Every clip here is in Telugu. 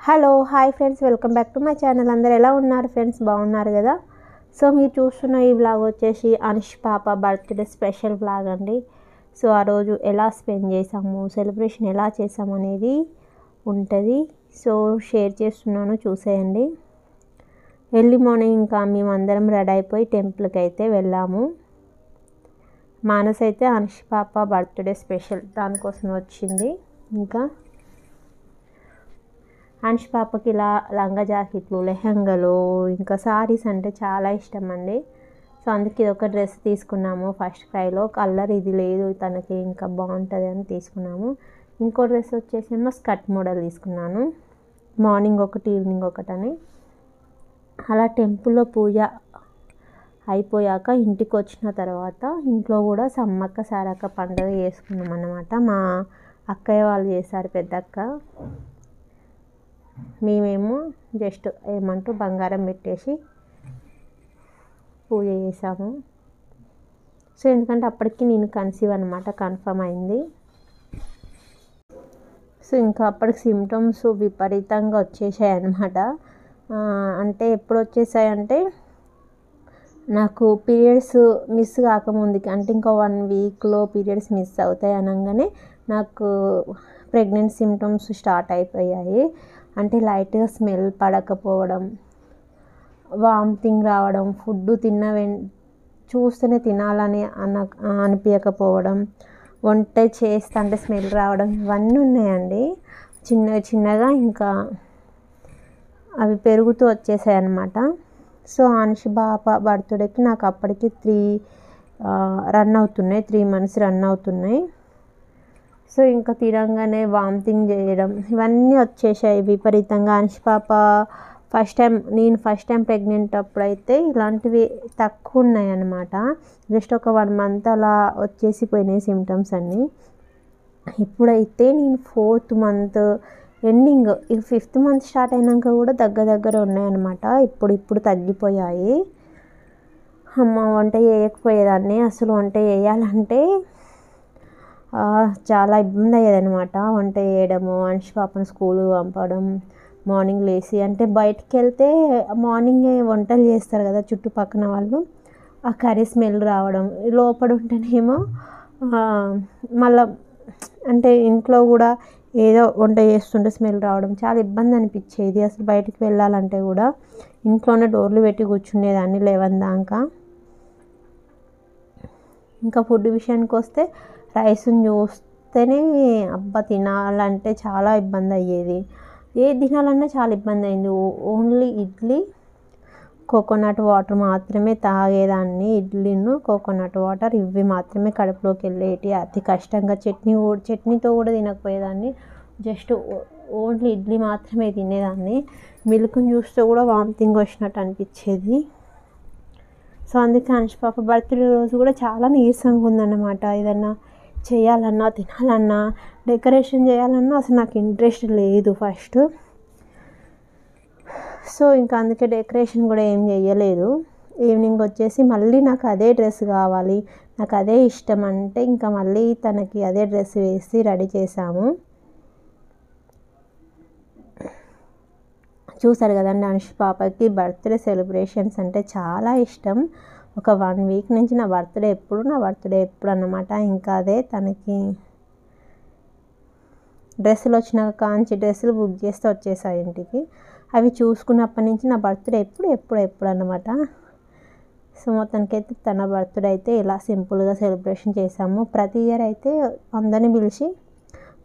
Hello hi friends, welcome back to my channel. అందరు ఎలా ఉన్నారు ఫ్రెండ్స్? బాగున్నారు కదా? సో మీరు చూస్తున్న ఈ వ్లాగ్ వచ్చేసి అనుష్ పాప బర్త్డే స్పెషల్ వ్లాగ్ అండి. సో ఆ రోజు ఎలా స్పెండ్ చేసాము, సెలబ్రేషన్ ఎలా చేసాము అనేది ఉంటుంది. సో షేర్ చేస్తున్నాను, చూసేయండి. ఎర్లీ మార్నింగ్ ఇంకా మేమందరం రెడీ అయిపోయి టెంపుల్కి అయితే వెళ్ళాము. మానస్ అయితే అనుష్ పాప బర్త్డే స్పెషల్ దానికోసం వచ్చింది. ఇంకా అనుష్ పాపకి ఇలా లంగా జాకెట్లు, లెహంగాలు, ఇంకా సారీస్ అంటే చాలా ఇష్టం అండి. సో అందుకే ఇది ఒక డ్రెస్ తీసుకున్నాము. ఫస్ట్ క్రైలో కలర్ ఇది లేదు తనకి, ఇంకా బాగుంటుంది అని తీసుకున్నాము. ఇంకో డ్రెస్ వచ్చేసేమో స్కర్ట్ మోడల్ తీసుకున్నాను. మార్నింగ్ ఒకటి, ఈవినింగ్ ఒకటి అని. అలా టెంపుల్లో పూజ అయిపోయాక ఇంటికి వచ్చిన తర్వాత ఇంట్లో కూడా సమ్మక్క సారక్క పండుగ చేసుకున్నాం అన్నమాట. మా అక్కయ్య వాళ్ళు చేశారు, పెద్దక్క. మేమేమో జస్ట్ ఏమంటూ బంగారం పెట్టేసి పూజ చేసాము. సో ఎందుకంటే అప్పటికి నేను కన్సీవ్ అనమాట, కన్ఫర్మ్ అయింది. సో ఇంకా అప్పటికి సిమ్టమ్స్ విపరీతంగా వచ్చేసాయి అన్నమాట. అంటే ఎప్పుడు వచ్చేసాయంటే నాకు పీరియడ్స్ మిస్ కాకముందుకి, అంటే ఇంకా 1 వీక్లో పీరియడ్స్ మిస్ అవుతాయి అనగానే నాకు ప్రెగ్నెంట్ సిమ్టమ్స్ స్టార్ట్ అయిపోయాయి. అంటే లైట్గా స్మెల్ పడకపోవడం, వామిటింగ్ రావడం, ఫుడ్ చూస్తేనే తినాలని అనిపించకపోవడం, వంట చేస్తుంటే స్మెల్ రావడం, ఇవన్నీ ఉన్నాయండి చిన్నగా. ఇంకా అవి పెరుగుతూ వచ్చేసాయి అన్నమాట. సో అనుష్ పాప బర్త్డేకి నాకు అప్పటికి 3 months రన్ అవుతున్నాయి. సో ఇంకా తినంగానే వామిటింగ్ చేయడం ఇవన్నీ వచ్చేసాయి విపరీతంగా. అనుష్ పాప నేను ఫస్ట్ టైం ప్రెగ్నెంట్ అప్పుడైతే ఇలాంటివి తక్కువ ఉన్నాయి అన్నమాట. జస్ట్ ఒక 1 month అలా వచ్చేసిపోయినాయి సిమ్టమ్స్ అన్నీ. ఇప్పుడైతే నేను 4th month ఎండింగ్, ఇక 5th month స్టార్ట్ అయినాక కూడా దగ్గర ఉన్నాయన్నమాట. ఇప్పుడు తగ్గిపోయాయి. అమ్మ వంట చేయకపోయేదాన్ని. అసలు వంట చేయాలంటే చాలా ఇబ్బంది అయ్యేదన్నమాట. వంట చేయడము, అనుష్ పాపను స్కూల్కి పంపడం, మార్నింగ్ లేచి, అంటే బయటికి వెళ్తే మార్నింగే వంటలు చేస్తారు కదా చుట్టుపక్కన వాళ్ళు, ఆ కర్రీ స్మెల్ రావడం, లోపల ఉంటేనేమో మళ్ళీ అంటే ఇంట్లో కూడా ఏదో వంట చేస్తుంటే స్మెల్ రావడం చాలా ఇబ్బంది అనిపించేది. అసలు బయటికి వెళ్ళాలంటే కూడా ఇంట్లోనే డోర్లు పెట్టి కూర్చునేదాన్ని 11 దాకా. ఇంకా ఫుడ్ విషయానికి వస్తే రైస్ని చూస్తేనే అబ్బా తినాలంటే చాలా ఇబ్బంది అయ్యేది. ఏది తినాలన్నా చాలా ఇబ్బంది అయింది. ఓన్లీ ఇడ్లీ, కోకోనట్ వాటర్ మాత్రమే తాగేదాన్ని. ఇడ్లీను కోకోనట్ వాటర్ ఇవి మాత్రమే కడుపులోకి వెళ్ళేటి. అతి కష్టంగా చట్నీతో కూడా తినకపోయేదాన్ని. జస్ట్ ఓన్లీ ఇడ్లీ మాత్రమే తినేదాన్ని. మిల్క్ని చూస్తే కూడా వామిటింగ్ వచ్చినట్టు అనిపించేది. సో అందుకే అనుష్ పాప బర్త్డే రోజు కూడా చాలా నీరసంగా ఉందన్నమాట. ఏదన్నా చేయాలన్నా, తినాలన్నా, డెకరేషన్ చేయాలన్నా అసలు నాకు ఇంట్రెస్ట్ లేదు ఫస్ట్. సో ఇంకా అందుకే డెకరేషన్ కూడా ఏం చేయలేదు. ఈవినింగ్ వచ్చేసి మళ్ళీ నాకు అదే డ్రెస్ కావాలి, నాకు అదే ఇష్టం అంటే ఇంకా మళ్ళీ తనకి అదే డ్రెస్ వేసి రెడీ చేసాము. చూసారు కదండి, అనుష్ పాపకి బర్త్డే సెలబ్రేషన్స్ అంటే చాలా ఇష్టం. ఒక 1 week నుంచి నా బర్త్డే ఎప్పుడు అన్నమాట. ఇంకా అదే తనకి డ్రెస్సులు వచ్చిన కాంచి డ్రెస్సులు బుక్ చేస్తే వచ్చేసాయి ఇంటికి. అవి చూసుకున్నప్పటి నుంచి నా బర్త్డే ఎప్పుడు అన్నమాట. సో మొత్తానికైతే తన బర్త్డే అయితే ఇలా సింపుల్గా సెలబ్రేషన్ చేసాము. ప్రతి ఇయర్ అయితే అందరినీ పిలిచి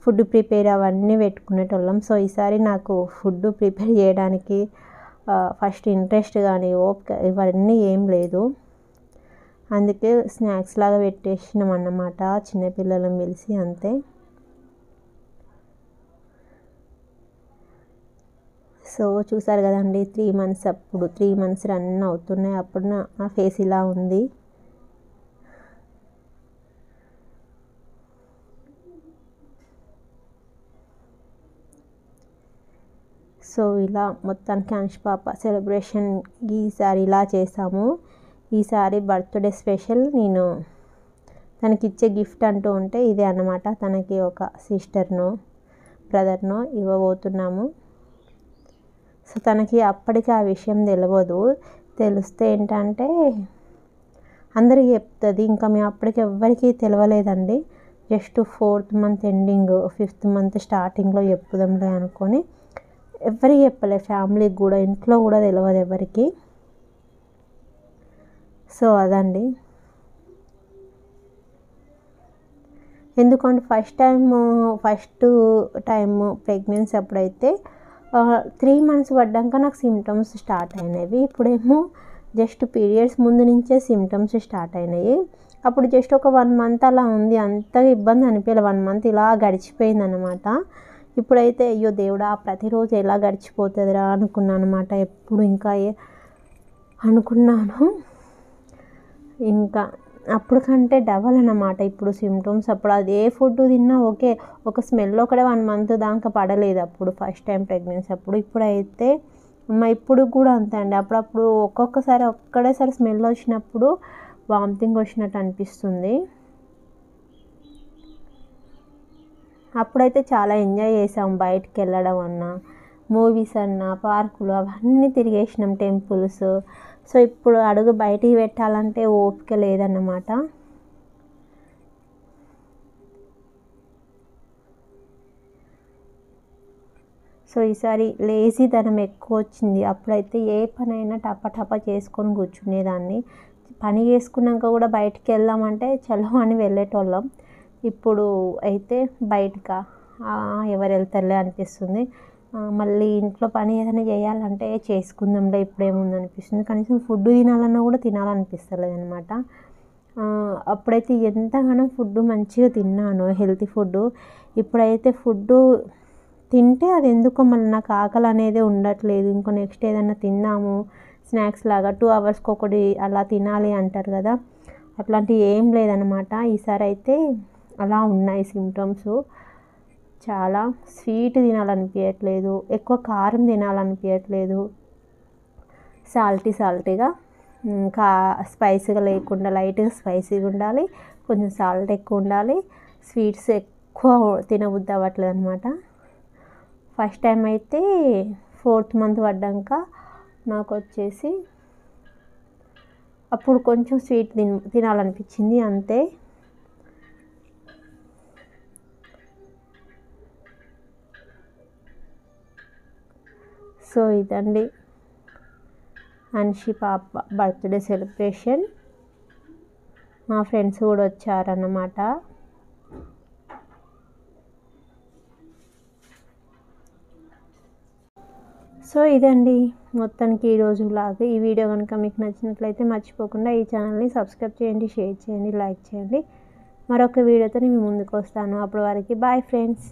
ఫుడ్ ప్రిపేర్ అవన్నీ పెట్టుకునేటోళ్ళం. సో ఈసారి నాకు ఫుడ్ ప్రిపేర్ చేయడానికి ఫస్ట్ ఇంట్రెస్ట్ కానీ ఓపిక ఇవన్నీ ఏం లేదు. అందుకే స్నాక్స్ లాగా పెట్టేసినాం అన్నమాట, చిన్నపిల్లలను పిలిచి, అంతే. సో చూసారు కదండి, 3 months రన్ అవుతున్నాయి. అప్పుడు నా ఫేస్ ఇలా ఉంది. సో ఇలా మొత్తానికి అనుష్ పాప సెలబ్రేషన్ ఈసారి ఇలా చేసాము. ఈసారి బర్త్డే స్పెషల్ నేను తనకిచ్చే గిఫ్ట్ అంటూ ఉంటే ఇదే అన్నమాట. తనకి ఒక సిస్టర్నో బ్రదర్నో ఇవ్వబోతున్నాము. సో తనకి అప్పటికి ఆ విషయం తెలియదు. తెలిస్తే ఏంటంటే అందరికీ చెప్తుంది. ఇంకా మేము అప్పటికి ఎవ్వరికీ తెలియలేదండి. Just 4th month ending 5th month స్టార్టింగ్లో చెప్పుదాంలే అనుకొని ఎవరికి చెప్పలే, ఫ్యామిలీకి కూడా, ఇంట్లో కూడా తెలియదు ఎవరికి. సో అదండి. ఎందుకంటే ఫస్ట్ టైం ప్రెగ్నెన్సీ అప్పుడైతే 3 months పడ్డాక నాకు సిమ్టమ్స్ స్టార్ట్ అయినవి. ఇప్పుడేమో జస్ట్ పీరియడ్స్ ముందు నుంచే సిమ్టమ్స్ స్టార్ట్ అయినాయి. అప్పుడు జస్ట్ ఒక 1 month అలా ఉంది, అంతగా ఇబ్బంది అనిపించలే. 1 month ఇలా గడిచిపోయింది అనమాట. ఇప్పుడైతే అయ్యో దేవుడా ప్రతిరోజు ఎలా గడిచిపోతుందిరా అనుకున్నాను అనమాట. ఎప్పుడు ఇంకా అనుకున్నాను. ఇంకా అప్పుడు కంటే డబల్ అన్నమాట ఇప్పుడు సిమ్టమ్స్. అప్పుడు అదే ఫుడ్ తిన్నా ఓకే, ఒక స్మెల్ ఒకటే 1 month దాకా పడలేదు అప్పుడు ఫస్ట్ టైం ప్రెగ్నెన్సీ అప్పుడు. ఇప్పుడైతే ఇప్పుడు కూడా అంతే అండి. అప్పుడప్పుడు ఒక్కడేసారి స్మెల్ వచ్చినప్పుడు వామిటింగ్ వచ్చినట్టు అనిపిస్తుంది. అప్పుడైతే చాలా ఎంజాయ్ చేసాం, బయటికి వెళ్ళడం అన్నా, మూవీస్ అన్నా, పార్కులు అవన్నీ తిరిగేసినాం, టెంపుల్స్. సో ఇప్పుడు అడుగు బయటికి పెట్టాలంటే ఓపిక లేదన్నమాట. సో ఈసారి లేజీతనం ఎక్కువ వచ్చింది. అప్పుడైతే ఏ పనైనా టప చేసుకొని కూర్చునేదాన్ని. పని చేసుకున్నాక కూడా బయటికి వెళ్దామంటే చలో అని వెళ్ళేటోళ్ళం. ఇప్పుడు అయితే బయటకా ఎవరు వెళ్తారులే అనిపిస్తుంది. మళ్ళీ ఇంట్లో పని ఏదైనా చేయాలంటే చేసుకుందాంలే ఇప్పుడేముంది అనిపిస్తుంది. కనీసం ఫుడ్ తినాలన్నా కూడా తినాలనిపిస్తలేదు అనమాట. అప్పుడైతే ఎంతగానో ఫుడ్ మంచిగా తిన్నాను, హెల్తీ ఫుడ్. ఇప్పుడైతే ఫుడ్ తింటే అది ఎందుకో మళ్ళీ నాకు ఆకలి అనేది ఉండట్లేదు. ఇంకో నెక్స్ట్ ఏదైనా తిందాము స్నాక్స్ లాగా 2 hours ఒకటి అలా తినాలి అంటారు కదా, అట్లాంటివి ఏం లేదనమాట. ఈసారి అయితే అలా ఉన్నాయి సిమ్టమ్స్. చాలా స్వీట్ తినాలనిపించట్లేదు, ఎక్కువ కారం తినాలనిపించట్లేదు. సాల్టీగా, ఇంకా స్పైసీగా లేకుండా లైట్గా స్పైసీగా ఉండాలి, కొంచెం సాల్ట్ ఎక్కువ ఉండాలి. స్వీట్స్ ఎక్కువ తినబుద్ధి అవ్వట్లేదు అనమాట. ఫస్ట్ టైం అయితే 4th month పడ్డాక నాకు వచ్చేసి అప్పుడు కొంచెం స్వీట్ తినాలనిపించింది అంతే. సో ఇదండి అన్షి పాప బర్త్డే సెలబ్రేషన్. మా ఫ్రెండ్స్ కూడా వచ్చారన్నమాట. సో ఇదండి మొత్తానికి ఈరోజు వ్లాగ్. ఈ వీడియో కనుక మీకు నచ్చినట్లయితే మర్చిపోకుండా ఈ ఛానల్ని సబ్స్క్రైబ్ చేయండి, షేర్ చేయండి, లైక్ చేయండి. మరొక వీడియోతో నేను ముందుకు వస్తాను. అప్పటి వరకు బాయ్ ఫ్రెండ్స్.